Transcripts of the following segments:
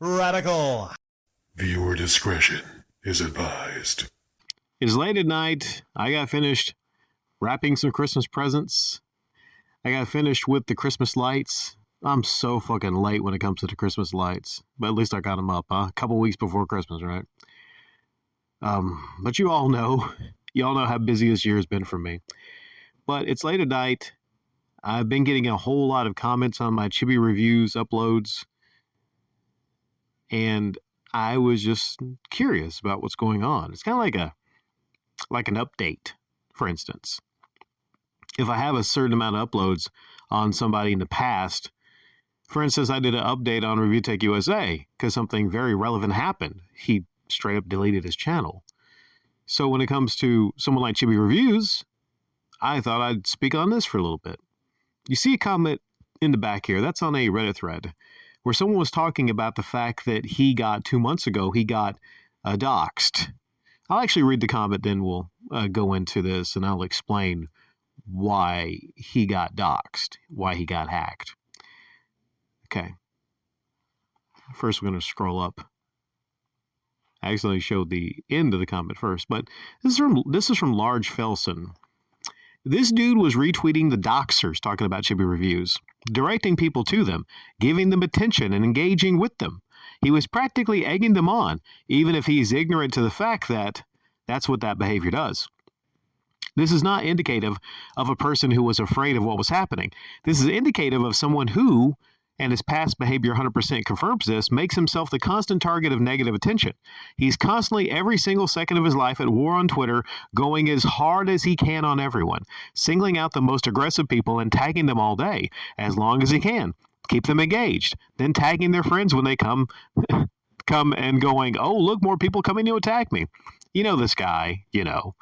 Radical. Viewer discretion is advised. It's late at night. I got finished wrapping some Christmas presents. I got finished with the Christmas lights. I'm so fucking late when it comes to the Christmas lights. But at least I got them up, a couple weeks before Christmas, right? But you all know how busy this year has been for me. But it's late at night. I've been getting a whole lot of comments on my Chibi reviews, uploads. And I was just curious about what's going on. It's kind of like an update, for instance. If I have a certain amount of uploads on somebody in the past, for instance, I did an update on Review Tech USA because something very relevant happened. He straight up deleted his channel. So when it comes to someone like Chibi Reviews, I thought I'd speak on this for a little bit. You see a comment in the back here. That's on a Reddit thread where someone was talking about the fact that 2 months ago, he got doxxed. I'll actually read the comment, then we'll go into this, and I'll explain why he got doxxed, why he got hacked. Okay. First, we're going to scroll up. I accidentally showed the end of the comment first, but this is from Large Felson. This dude was retweeting the doxers talking about Chibi Reviews, directing people to them, giving them attention and engaging with them. He was practically egging them on, even if he's ignorant to the fact that that's what that behavior does. This is not indicative of a person who was afraid of what was happening. This is indicative of someone who, and his past behavior 100% confirms this, makes himself the constant target of negative attention. He's constantly, every single second of his life, at war on Twitter, going as hard as he can on everyone, singling out the most aggressive people and tagging them all day, as long as he can. Keep them engaged, then tagging their friends when they come and going, oh, look, more people coming to attack me. You know this guy, you know.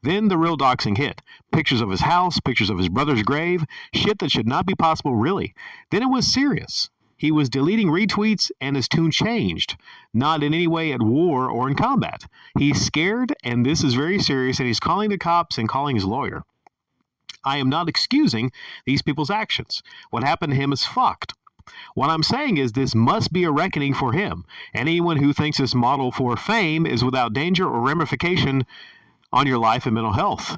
Then the real doxing hit. Pictures of his house, pictures of his brother's grave, shit that should not be possible, really. Then it was serious. He was deleting retweets and his tune changed. Not in any way at war or in combat. He's scared, and this is very serious, and he's calling the cops and calling his lawyer. I am not excusing these people's actions. What happened to him is fucked. What I'm saying is this must be a reckoning for him. Anyone who thinks this model for fame is without danger or ramification on your life and mental health.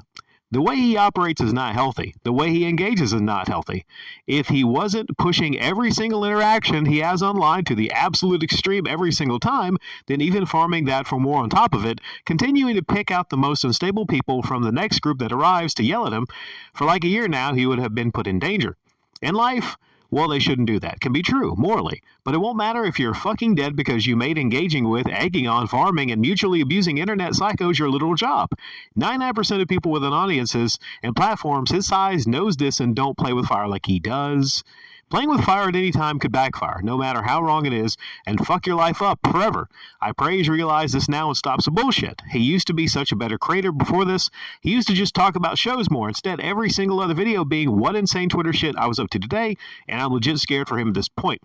The way he operates is not healthy. The way he engages is not healthy. If he wasn't pushing every single interaction he has online to the absolute extreme every single time, then even farming that for more on top of it, continuing to pick out the most unstable people from the next group that arrives to yell at him, for like a year now, he would have been put in danger. In life, well, they shouldn't do that. Can be true, morally. But it won't matter if you're fucking dead because you made engaging with, egging on, farming, and mutually abusing internet psychos your literal job. 99% of people within audiences and platforms his size knows this and don't play with fire like he does. Playing with fire at any time could backfire, no matter how wrong it is, and fuck your life up forever. I pray he's realized this now and stops the bullshit. He used to be such a better creator before this. He used to just talk about shows more. Instead, every single other video being what insane Twitter shit I was up to today, and I'm legit scared for him at this point.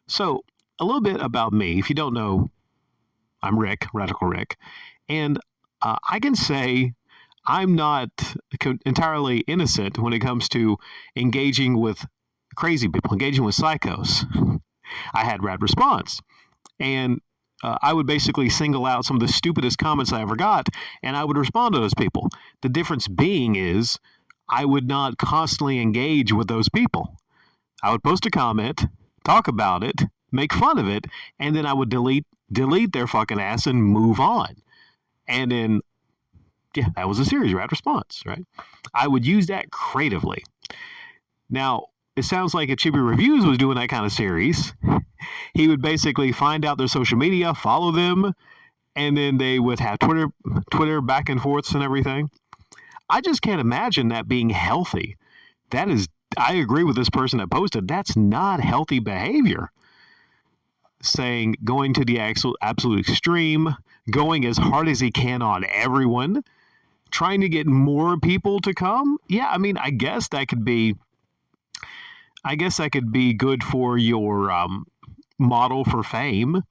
So, a little bit about me. If you don't know, I'm Rick, Radical Rick, and I can say I'm not entirely innocent when it comes to engaging with crazy people, engaging with psychos. I had rad response, and I would basically single out some of the stupidest comments I ever got, and I would respond to those people. The difference being is I would not constantly engage with those people. I would post a comment, talk about it, make fun of it, and then I would delete their fucking ass and move on. And then, yeah, that was a series rad response, right? I would use that creatively. Now, it sounds like if Chibi Reviews was doing that kind of series, he would basically find out their social media, follow them, and then they would have Twitter back and forths and everything. I just can't imagine that being healthy. That is, I agree with this person that posted, that's not healthy behavior. Saying, going to the absolute extreme, going as hard as he can on everyone, trying to get more people to come. Yeah, I mean, I guess that could be good for your model for fame.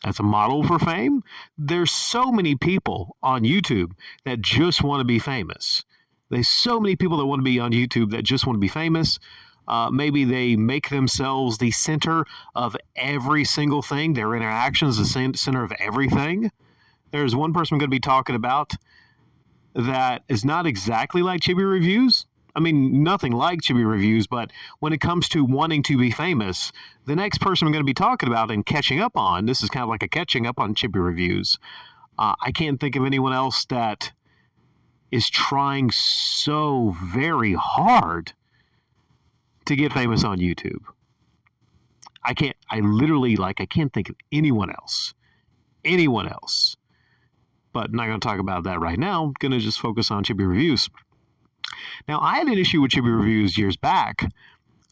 As a model for fame, there's so many people on YouTube that just want to be famous. There's so many people that want to be on YouTube that just want to be famous. Maybe they make themselves the center of every single thing. Their interactions the center of everything. There's one person I'm going to be talking about that is not exactly like Chibi Reviews. I mean, nothing like Chibi Reviews, but when it comes to wanting to be famous, the next person I'm going to be talking about and catching up on, this is kind of like a catching up on Chibi Reviews. I can't think of anyone else that is trying so very hard to get famous on YouTube. I can't think of anyone else. But I'm not going to talk about that right now. I'm going to just focus on Chibi Reviews. Now, I had an issue with Chibi Reviews years back.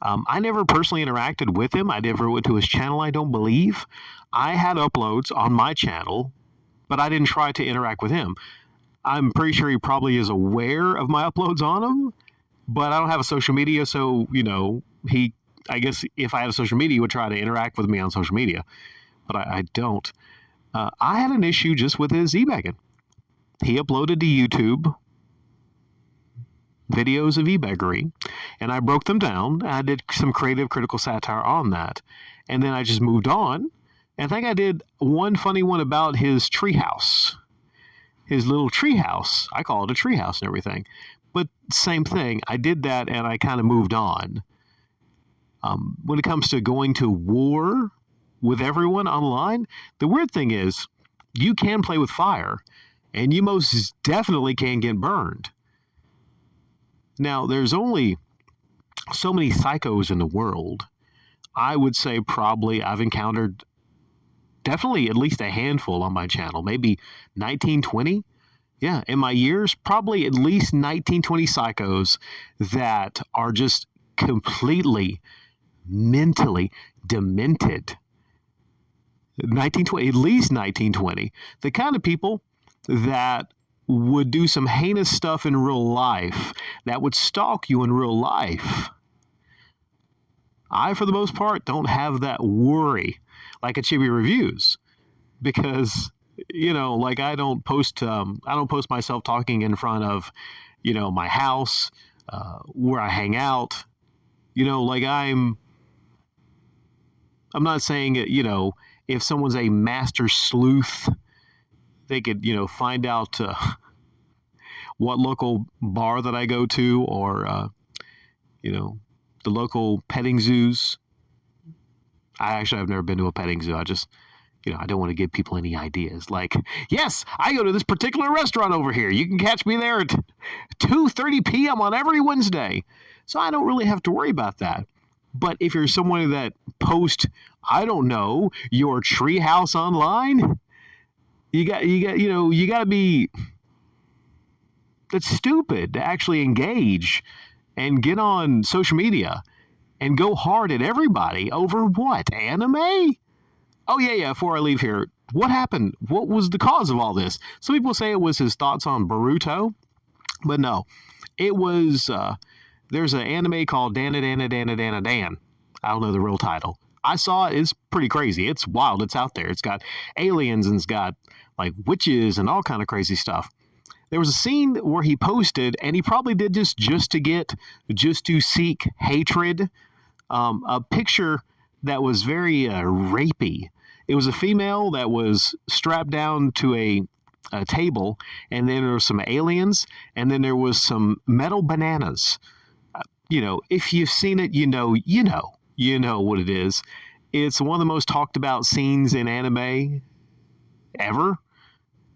I never personally interacted with him. I never went to his channel, I don't believe. I had uploads on my channel, but I didn't try to interact with him. I'm pretty sure he probably is aware of my uploads on him, but I don't have a social media, so, I guess if I had a social media, he would try to interact with me on social media, but I don't. I had an issue just with his e-bagging. He uploaded to YouTube videos of e-baggery, and I broke them down. I did some creative critical satire on that, and then I just moved on. And I think I did one funny one about his treehouse, his little treehouse. I call it a treehouse and everything, but same thing. I did that, and I kind of moved on. When it comes to going to war with everyone online, the weird thing is you can play with fire, and you most definitely can get burned. Now, there's only so many psychos in the world. I would say probably I've encountered definitely at least a handful on my channel, maybe 19, 20. Yeah, in my years, probably at least 19, 20 psychos that are just completely mentally demented. 1920, at least 1920. The kind of people that would do some heinous stuff in real life, that would stalk you in real life. I, for the most part, don't have that worry like at Chibi Reviews, because, I don't post myself talking in front of, my house, where I hang out. I'm not saying, if someone's a master sleuth, they could, find out what local bar that I go to, or, the local petting zoos. I've never been to a petting zoo. I just, I don't want to give people any ideas. Like, yes, I go to this particular restaurant over here. You can catch me there at 2:30 p.m. on every Wednesday. So I don't really have to worry about that. But if you're someone that posts, I don't know, your treehouse online, you got to be, that's stupid to actually engage and get on social media and go hard at everybody over what? Anime? Oh, yeah, before I leave here, what happened? What was the cause of all this? Some people say it was his thoughts on Boruto, but no. It was, there's an anime called Dan. I don't know the real title. I saw it. It's pretty crazy. It's wild. It's out there. It's got aliens and it's got, like, witches and all kind of crazy stuff. There was a scene where he posted, and he probably did this just to seek hatred, a picture that was very rapey. It was a female that was strapped down to a table, and then there were some aliens, and then there was some metal bananas. If you've seen it, you know what it is. It's one of the most talked about scenes in anime ever.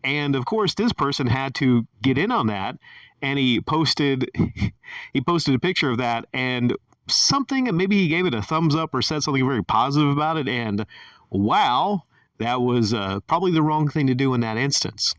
And of course, this person had to get in on that, and he posted a picture of that, and maybe he gave it a thumbs up or said something very positive about it, and wow, that was probably the wrong thing to do in that instance.